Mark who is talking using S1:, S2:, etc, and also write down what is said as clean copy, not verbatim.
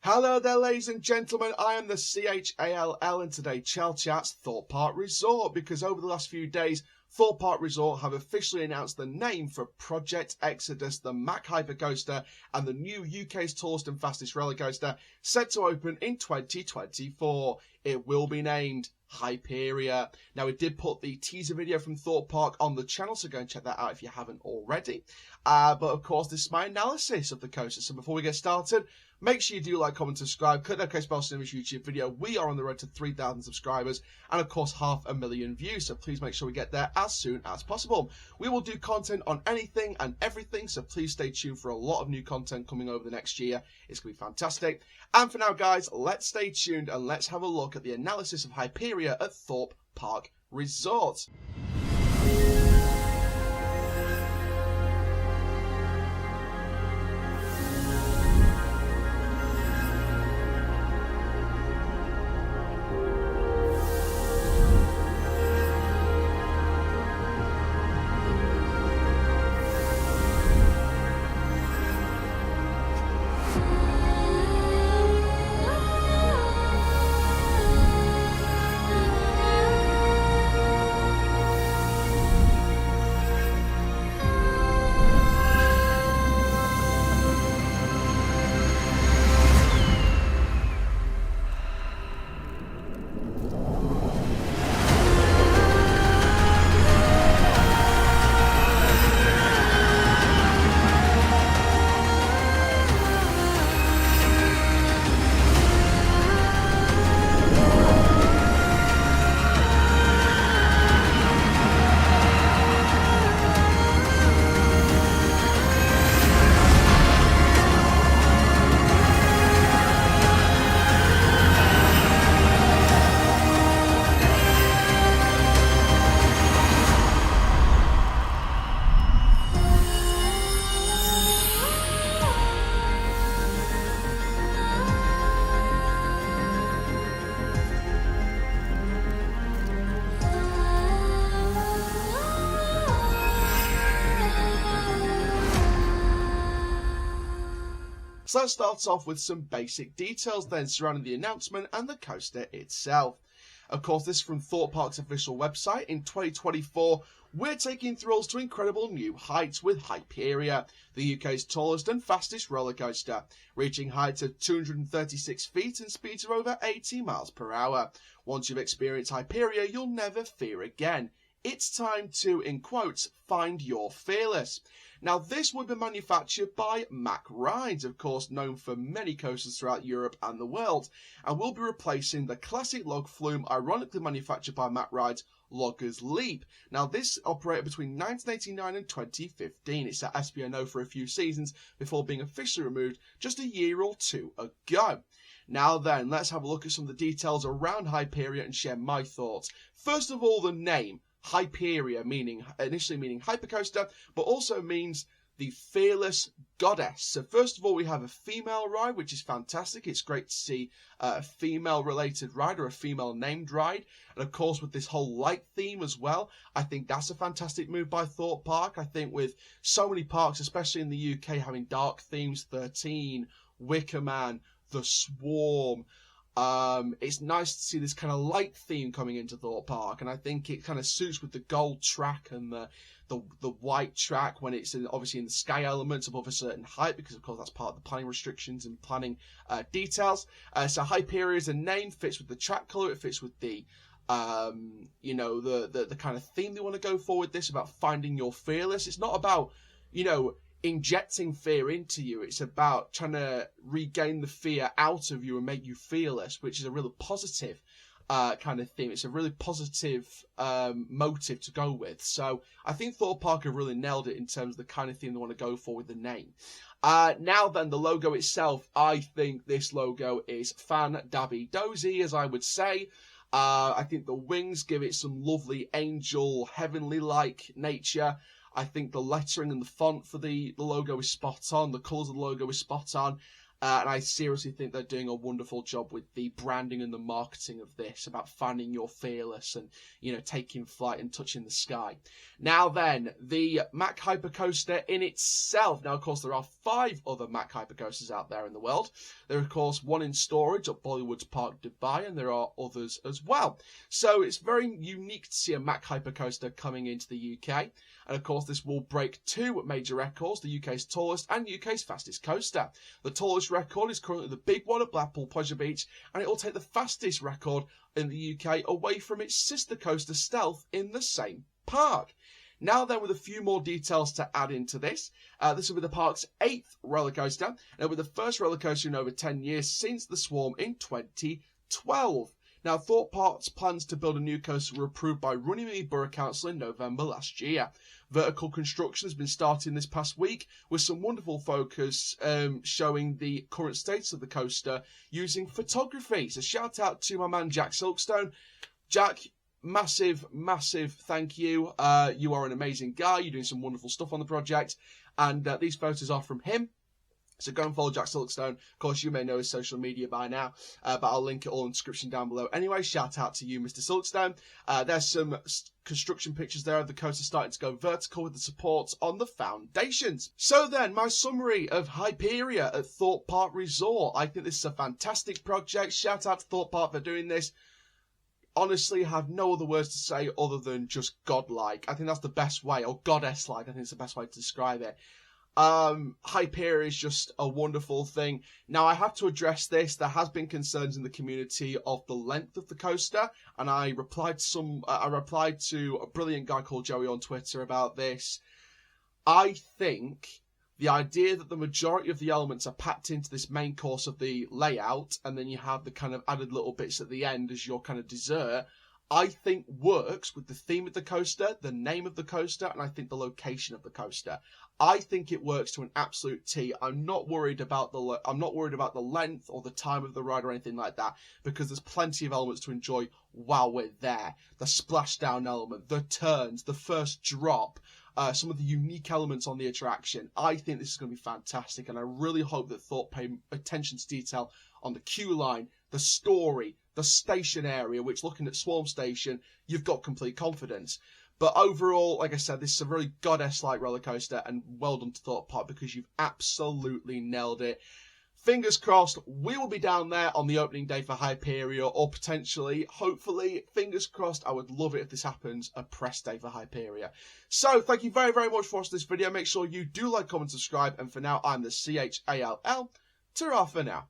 S1: Hello there, ladies and gentlemen. I am the Chall, and today Chall Chats Thorpe Park Resort, because over the last few days, Thorpe Park Resort have officially announced the name for Project Exodus, the Mack Hypercoaster, and the new UK's tallest and fastest roller coaster, set to open in 2024. It will be named Hyperia. Now, we did put the teaser video from Thorpe Park on the channel, so go and check that out if you haven't already. But of course, this is my analysis of the coaster. So before we get started, make sure you do like, comment, subscribe, click that notification bell to this YouTube video. We are on the road to 3,000 subscribers and, of course, 500,000 views. So please make sure we get there as soon as possible. We will do content on anything and everything, so please stay tuned for a lot of new content coming over the next year. It's going to be fantastic. And for now, guys, let's stay tuned and let's have a look at the analysis of Hyperia at Thorpe Park Resort. So let's start off with some basic details then surrounding the announcement and the coaster itself. Of course, this is from Thorpe Park's official website. In 2024, we're taking thrills to incredible new heights with Hyperia, the UK's tallest and fastest roller coaster, reaching heights of 236 feet and speeds of over 80 miles per hour. Once you've experienced Hyperia, you'll never fear again. It's time to, in quotes, find your fearless. Now, this will be manufactured by Mack Rides, of course, known for many coasters throughout Europe and the world, and will be replacing the classic log flume, ironically manufactured by Mack Rides, Logger's Leap. Now, this operated between 1989 and 2015. It's at SPNO for a few seasons before being officially removed just a year or two ago. Now then, let's have a look at some of the details around Hyperia and share my thoughts. First of all, the name. Hyperia, initially meaning hypercoaster, but also means the fearless goddess. So first of all, we have a female ride, which is fantastic. It's great to see a female-related ride or a female-named ride. And of course, with this whole light theme as well, I think that's a fantastic move by Thorpe Park. I think with so many parks, especially in the UK, having dark themes, 13, Wicker Man, The Swarm, it's nice to see this kind of light theme coming into Thorpe Park, and I think it kind of suits with the gold track and the white track when it's obviously in the sky elements above a certain height, because of course that's part of the planning restrictions and planning details. So Hyperia as a name fits with the track colour, it fits with the the kind of theme they want to go for with this, about finding your fearless. It's not about, injecting fear into you. It's about trying to regain the fear out of you and make you fearless, which is a really positive kind of theme. It's a really positive motive to go with. So I think Thorpe Park have really nailed it in terms of the kind of theme they want to go for with the name. Now then, the logo itself. I think this logo is fan-dabby-dozy, as I would say. I think the wings give it some lovely angel, heavenly-like nature. I think the lettering and the font for the logo is spot on. The colours of the logo is spot on. And I seriously think they're doing a wonderful job with the branding and the marketing of this, about finding your fearless and, you know, taking flight and touching the sky. Now then, the Mack Hypercoaster in itself. Now, of course, there are 5 other Mack Hypercoasters out there in the world. There, of course, one in storage at Bollywood Park, Dubai, and there are others as well. So it's very unique to see a Mack Hypercoaster coming into the UK. And of course, this will break 2 major records, the UK's tallest and UK's fastest coaster. The tallest record is currently the big one at Blackpool Pleasure Beach, and it will take the fastest record in the UK away from its sister coaster Stealth in the same park. Now then, with a few more details to add into this, this will be the park's 8th roller coaster, and it'll be the first roller coaster in over 10 years since the Swarm in 2012. Now, Thorpe Park's plans to build a new coaster were approved by Runnymede Borough Council in November last year. Vertical construction has been starting this past week with some wonderful focus showing the current status of the coaster using photography. So shout out to my man Jack Silkstone. Jack, massive thank you. You are an amazing guy. You're doing some wonderful stuff on the project. And these photos are from him. So go and follow Jack Silkstone. Of course, you may know his social media by now, but I'll link it all in the description down below. Anyway, shout out to you, Mr. Silkstone. There's some construction pictures there of the coaster starting to go vertical with the supports on the foundations. So then, my summary of Hyperia at Thorpe Park Resort. I think this is a fantastic project. Shout out to Thorpe Park for doing this. Honestly, I have no other words to say other than just godlike. I think that's the best way, or goddess-like. I think it's the best way to describe it. Hyperia is just a wonderful thing. Now, I have to address this. There has been concerns in the community of the length of the coaster, and I replied to a brilliant guy called Joey on Twitter about this. I think the idea that the majority of the elements are packed into this main course of the layout, and then you have the kind of added little bits at the end as your kind of dessert, I think works with the theme of the coaster, the name of the coaster, and I think the location of the coaster. I think it works to an absolute T. I'm not worried about the length or the time of the ride or anything like that, because there's plenty of elements to enjoy while we're there. The splashdown element, the turns, the first drop, some of the unique elements on the attraction. I think this is going to be fantastic, and I really hope that Thorpe pay attention to detail on the queue line, the story, the station area, which, looking at Swarm Station, you've got complete confidence. But overall, like I said, this is a really goddess-like roller coaster, and well done to Thorpe Park because you've absolutely nailed it. Fingers crossed, we will be down there on the opening day for Hyperia, or potentially, hopefully, fingers crossed, I would love it if this happens, a press day for Hyperia. So, thank you very much for watching this video. Make sure you do like, comment, subscribe, and for now, I'm the CHALL. Ta-ra for now.